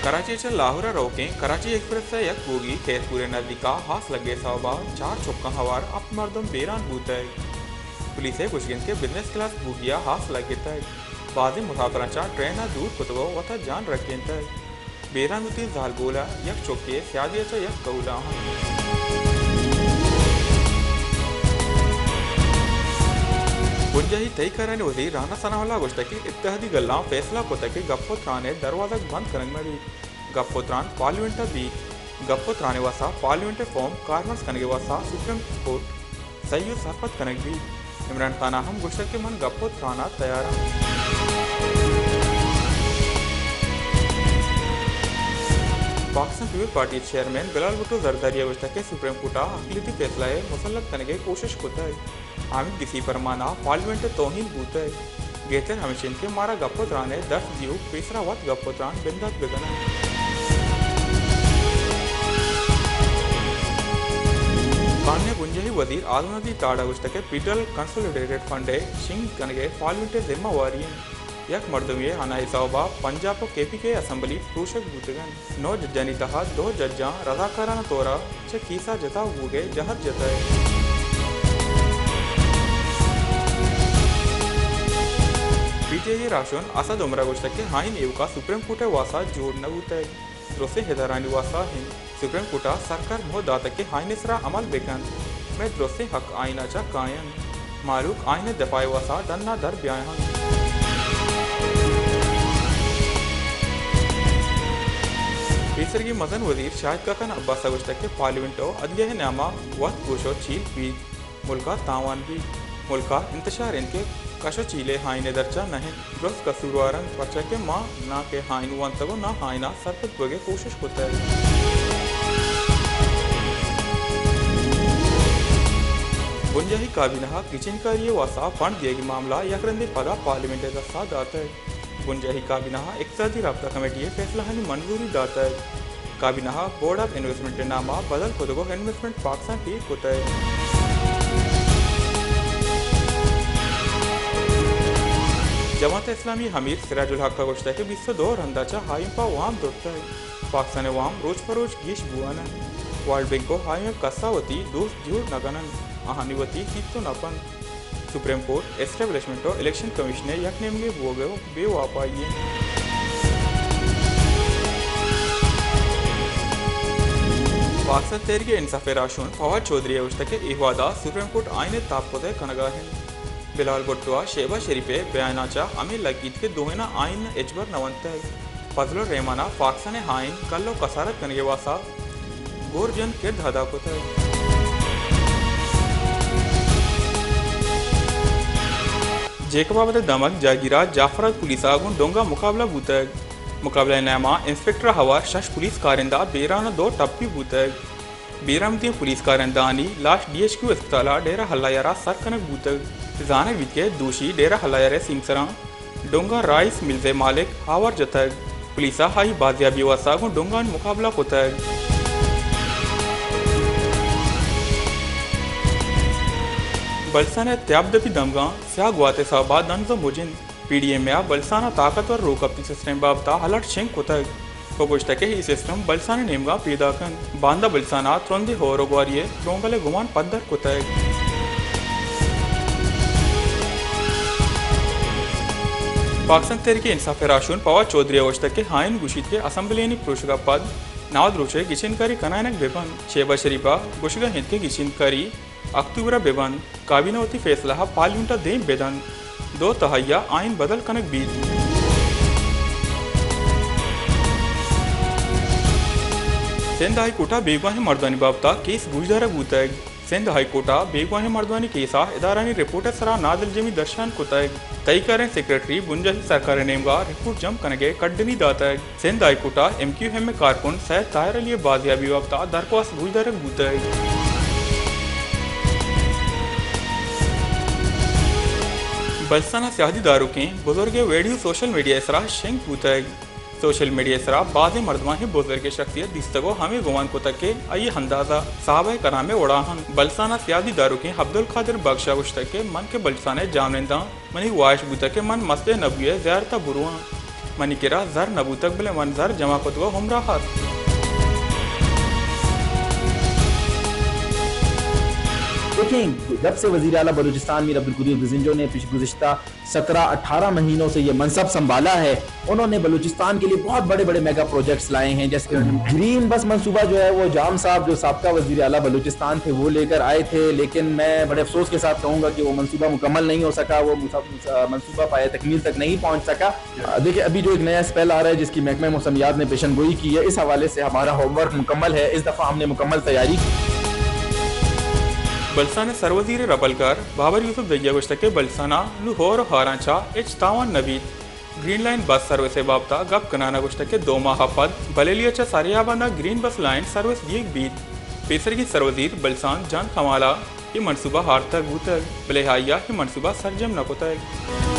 कराचीच्या लाहोर रोकें कराची एक्सप्रेस यक बोगी खेरपुरे नजदीका हास लगे सवबा 4 चुक्का हवार अप मर्दम बेरान बूतय पुलिस कुशगिन के बिजनेस क्लास बोगिया हास लगे तय बाजी मुसाफरांच्या ट्रेन दूर कुतगो वता जान रखें तय बेरान उती झालगोला यक चुक्के स्यादियाच्या यक कौला गुंजाही तय कराने वजी राना सनावला गोष्टकी इत्तेहादी गल्ला फैसला कोतके गप्पोत्राने दरवाजा बंद करंग मरी गप्पोत्रान पार्लिमेंट बी गप्पोत्राने वासा पार्लिमेंट फॉर्म कार्मस कनगे वासा सुप्रीम कोर्ट सही सरपत कनग भी इमरान खान हम गुष्टके मन गप्पोत्राना तैयार Pakistan Peoples Party chairman Bilal Bhutto Zardari गुष्टके सुप्रीम कोर्टा अकलीती फैसला मुसल्लत कनगे कोशिश कोता है हामिद किसी परमाना पार्लिमेंट तोहिन बूत है गेतर हमेशिन के मारा गप्पोत्रान 10 जीव तीसरा वत गप्पोत्रान बिंदात बेगना कान्य गुंजही वजीर आलमदी ताड़ा गुश्तके पीटल कंसोलिडेटेड फंडे शिंग कनगे पार्लिमेंट जिम्मेवारी यक मर्दमिये हनाई सौबा पंजाब केपीके असेंबली प्रूशक बूतगन 9 जज्जानी तहा 2 जज्जा रजाकाराना तोरा च कीसा जता हुए जहर जताए पीटीआई राशन असद उमरा गुश्तके हाइन एवका सुप्रीम कोर्ट वासा जोड़ नबूतय रोसे हैदरानी वासा हिंद सुप्रीम कोर्टा सरकार मोह दातके हाइनेसरा अमल बेकन में द्रोसे हक आइनाचा कायन मारूक आइने दफाए वासा दन्ना दर ब्याहन तीसरी मदन वजीर शाहिद ककन अब्बास गुश्तके पार्लिमेंटो अदलिया नामा वत गोशो चील पीज मुल्का तावान भी मुल्का इंतशार इनके कशो चीले हाइने दर्चा नहीं द्रोस कसूरवारन पचा के माँ ना के हाइन वन तगो ना हाइना सरपत बगे कोशिश होता है गुंजाही काबिना किचन का ये वासा फंड दिएगी मामला यकरंदे पदा पार्लिमेंट का साथ आता है गुंजाही काबिना इक्तिसादी राब्ता कमेटी फैसला हनी मंजूरी दाता है काबिना बोर्ड ऑफ इन्वेस्टमेंट नामा बदल खुद को इन्वेस्टमेंट पाकिस्तान की होता है जमात इस्लामी हमीर सिराजुल हक का गोश्ता के 22 रंदाचा हाइम्पा वाम दोता है पाकिस्तान वाम रोज फरोज गीश बुआना वर्ल्ड बैंक को हाइम कसावती दोस्त जुड़ नगनन आहानिवती हितो नपन सुप्रीम कोर्ट एस्टेब्लिशमेंट और इलेक्शन कमीशन यक नेमगे बोगे बेवापाइए पाकिस्तान तहरीक इंसाफ राशून फवाद चौधरी उश्ता के इहवादा सुप्रीम कोर्ट आईने तापोदे कनगाहन बिलाल भुट्टो शेबा शरीफे बयानाचा अमीर लगीत के दोहेना आइन एजबर नवंत फजलुर रहमाना पाकिस्तान हाइन कल्लो कसारत कनगे वासा गोरजन के धादा को था जेकबाबत दमक जागीरा जाफरात पुलिस आगुन डोंगा मुकाबला बूतग मुकाबला नामा इंस्पेक्टर हवा शश पुलिस कारिंदा बेराना 2 टप्पी बूतग बेरामती पुलिस कारिंदानी लाश DHQ अस्पताल डेरा हल्लायारा सरकनक बूतग जाने विके दोषी डेरा हलायरे सिंगसरा डोंगा राइस मिलजे मालिक हावर जतग पुलिसा हाई बाजियाबी वासागो डोंगा मुकाबला कोतग बलसाने त्याबदपी दमगा स्यागवाते साबा दंजो मुजिन PDM में बलसाना ताकतवर रोकअप सिस्टम बाबता अलर्ट शेंग कोतग कोगोश्तके ही सिस्टम बलसाने नेमगा पैदा कन बांदा बलसाना त्रोंदे होरोगवारिये त्रोंगले गुमान पद्दर कोतग पाकिस्तान तहरीक इंसाफ राशून फवाद चौधरी अवश्तक के हाइन गुशीद के असम्बली पुरुषगा पद नावद रुचे गिचिनकारी कनायनक बेबन शेबा शरीफा गुशगा हिंद के गिचिनकारी अक्टूबर बेबन काबिनावती फैसला पार्लिमेंट दे बेदन 2 तहैया आइन बदल कनक बीज सिंध हाई कोटा बेगवाही मर्दानी बाबता केस गुजदारा बूतग सिंध हाई कोटा बेगवाही मर्दानी केसा इदारानी रिपोर्टर सरा नादिल जमी दर्शन कुतग तय करें सेक्रेटरी बुंजाही सरकार नेमगा रिपोर्ट जम कनगे कड्डनी दातग सिंध हाई कोटा MQM में कारकुन सैद ताहिर अली बाजियाबी बाबता दरख्वास्त गुजदारक बूतग बलसाना सियादी दारुकें बुजुर्ग वीडियो सोशल मीडिया इसरा शेंग बूतग सोशल मीडिया इसरा बाज़ मर्दमा ही बुजुर्ग शख्सियत दिस्तगो हमें गुमान को तक के आइए अंदाजा साहब करामे उड़ाहन बलसाना सियादी दारू के अब्दुल खादिर बख्शा गुश्त के मन के बलसाने जामनिंदा मनी वाश बुता के मन मस्ते नबुए ज़्यारता बुरुआ मनिकेरा जर नबूतक बिल मंजर जमा कुतवा हम राहत। देखें, जब से वज़ीर आला बलूचिस्तान मीर अब्दुल कुद्दूस गजिंजो ने गुज़िश्ता 17-18 महीनों से ये मनसब संभाला है, उन्होंने बलूचिस्तान के लिए बहुत बड़े बड़े मेगा प्रोजेक्ट्स लाए हैं। जैसे ग्रीन बस मंसूबा जो है वो जाम साहब जो साबका वज़ीर आला बलूचिस्तान थे वो लेकर आए थे, लेकिन मैं बड़े अफसोस के साथ कहूँगा कि वो मंसूबा मुकम्मल नहीं हो सका, वो मंसूबा पाया तकमील तक नहीं पहुँच सका। देखिए, अभी जो एक नया स्पेल आ रहा है जिसकी महकमा मौसमियात ने पेशन गोई की है, इस हवाले से हमारा होमवर्क मुकम्मल है। इस दफ़ा हमने मुकम्मल तैयारी बलसाने सरवजीर रबलकर बाबर यूसुफ दरिया गुश्त के बलसाना Lahore हारांचा H तावन Nabeed green line bus service बाबता गप कनाना गुश्त के 2 माह पद बलेलिया सारियाबाना ग्रीन बस लाइन सर्विस दिए बीत पेसर की सरवजीर बलसान जान कमाला ये मनसूबा हार तक बूतक बलेहाइया ये मनसूबा सरजम न कोतक।